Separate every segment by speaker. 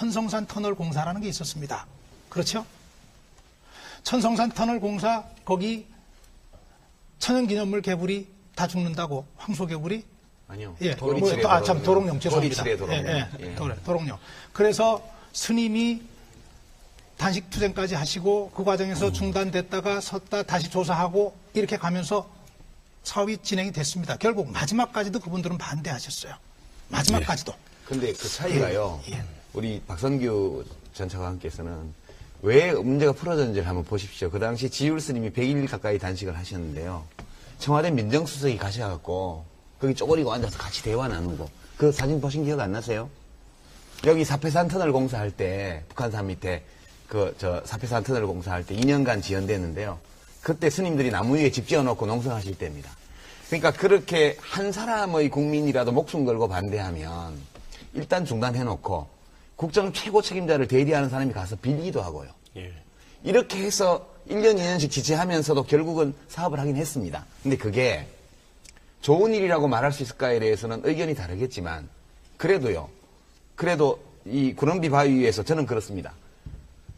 Speaker 1: 천성산 터널 공사라는 게 있었습니다. 그렇죠? 천성산 터널 공사 거기 천연기념물 개불이 다 죽는다고 황소개불이
Speaker 2: 아니요.
Speaker 1: 예,
Speaker 2: 도롱뇽.
Speaker 1: 도롱뇽 죄송합니다.
Speaker 2: 도리칠의 도롱뇽.
Speaker 1: 예,
Speaker 2: 예.
Speaker 1: 도롱뇽. 그래서 스님이 단식 투쟁까지 하시고 그 과정에서 중단됐다가 섰다 다시 조사하고 이렇게 가면서 사업이 진행이 됐습니다. 결국 마지막까지도 그분들은 반대하셨어요. 마지막까지도.
Speaker 2: 근데 그 차이가요.
Speaker 1: 예, 예.
Speaker 2: 우리 박선규 전 차관께서는 왜 문제가 풀어졌는지를 한번 보십시오. 그 당시 지율 스님이 100일 가까이 단식을 하셨는데요. 청와대 민정수석이 가셔갖고 거기 쪼그리고 앉아서 같이 대화 나누고 그 사진 보신 기억 안 나세요? 여기 사패산 터널 공사할 때 북한산 밑에 사패산 터널 공사할 때 2년간 지연됐는데요. 그때 스님들이 나무 위에 집 지어놓고 농성하실 때입니다. 그러니까 그렇게 한 사람의 국민이라도 목숨 걸고 반대하면 일단 중단해놓고 국정 최고 책임자를 대리하는 사람이 가서 빌기도 하고요.
Speaker 3: 예.
Speaker 2: 이렇게 해서 1년, 2년씩 지체하면서도 결국은 사업을 하긴 했습니다. 근데 그게 좋은 일이라고 말할 수 있을까에 대해서는 의견이 다르겠지만 그래도 이 구럼비 바위 위에서 저는 그렇습니다.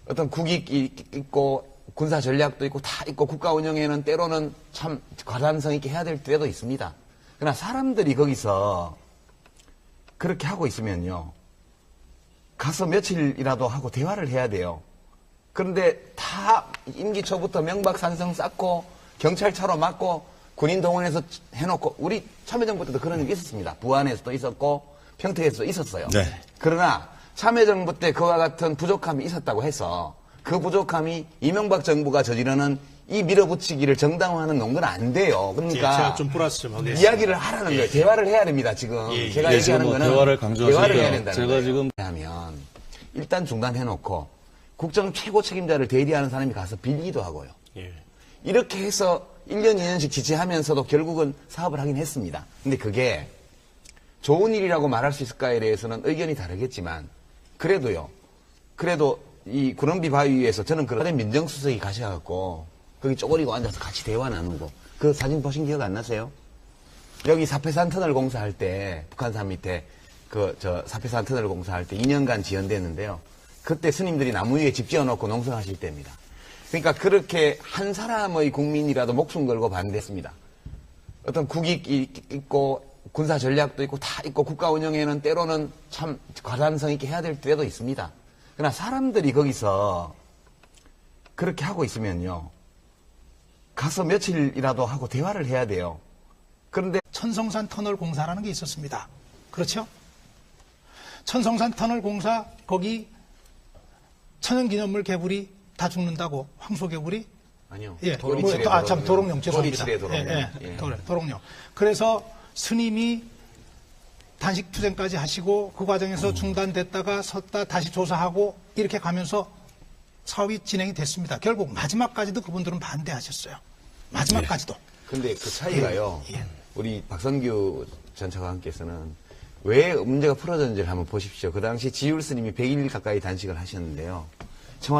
Speaker 2: 어떤 국익이 있고 군사 전략도 있고 다 있고 국가 운영에는 때로는 참 과단성 있게 해야 될 때도 있습니다. 그러나 사람들이 거기서 그렇게 하고 있으면요. 가서 며칠이라도 하고 대화를 해야 돼요. 그런데 다 임기 초부터 명박산성 쌓고 경찰차로 막고 군인 동원해서 해놓고 우리 참여정부 때도 그런 일이 있었습니다. 부안에서도 있었고 평택에서도 있었어요.
Speaker 3: 네.
Speaker 2: 그러나 참여정부 때 그와 같은 부족함이 있었다고 해서 그 부족함이 이명박 정부가 저지르는 이 밀어붙이기를 정당화하는 농도는 안 돼요. 그러니까
Speaker 3: 제가 좀 플러스 좀 하겠습니다.
Speaker 2: 이야기를 하라는 거예요. 대화를 해야 됩니다. 지금
Speaker 3: 예, 예.
Speaker 2: 제가
Speaker 4: 예,
Speaker 2: 얘기하는
Speaker 4: 지금
Speaker 2: 거는
Speaker 4: 대화를 강조하실
Speaker 2: 대화를 해야
Speaker 4: 때요.
Speaker 2: 된다는
Speaker 4: 제가
Speaker 2: 거예요.
Speaker 4: 지금
Speaker 2: 하면 일단 중단해놓고 국정 최고 책임자를 대리하는 사람이 가서 빌기도 하고요.
Speaker 3: 예.
Speaker 2: 이렇게 해서 1년, 2년씩 지체하면서도 결국은 사업을 하긴 했습니다. 근데 그게 좋은 일이라고 말할 수 있을까에 대해서는 의견이 다르겠지만 그래도 이 구럼비 바위 위에서 저는 청와대 민정수석이 가셔갖고 거기 쪼그리고 앉아서 같이 대화 나누고 그 사진 보신 기억 안 나세요? 여기 사패산 터널 공사할 때 북한산 밑에 사패산 터널 공사할 때 2년간 지연됐는데요. 그때 스님들이 나무 위에 집 지어놓고 농성하실 때입니다. 그러니까 그렇게 한 사람의 국민이라도 목숨 걸고 반대했습니다. 어떤 국익이 있고 군사 전략도 있고 다 있고 국가 운영에는 때로는 참 과단성 있게 해야 될 때도 있습니다. 그러나 사람들이 거기서 그렇게 하고 있으면요. 가서 며칠이라도 하고 대화를 해야 돼요. 그런데
Speaker 1: 천성산 터널 공사라는 게 있었습니다. 그렇죠? 천성산 터널 공사 거기 천연기념물 개불이 다 죽는다고 황소개불이
Speaker 2: 아니요.
Speaker 1: 예,
Speaker 2: 도리칠의
Speaker 1: 도롱뇽 죄송합니다.
Speaker 2: 도리칠의 도롱뇽.
Speaker 1: 예,
Speaker 2: 예.
Speaker 1: 도롱뇽. 그래서 스님이 단식 투쟁까지 하시고 그 과정에서 중단됐다가 섰다 다시 조사하고 이렇게 가면서 사업이 진행이 됐습니다. 결국 마지막까지도 그분들은 반대하셨어요. 마지막까지도.
Speaker 2: 근데 그 차이가요.
Speaker 1: 예, 예.
Speaker 2: 우리 박선규 전 차관께서는 왜 문제가 풀어졌는지를 한번 보십시오. 그 당시 지율 스님이 100일 가까이 단식을 하셨는데요.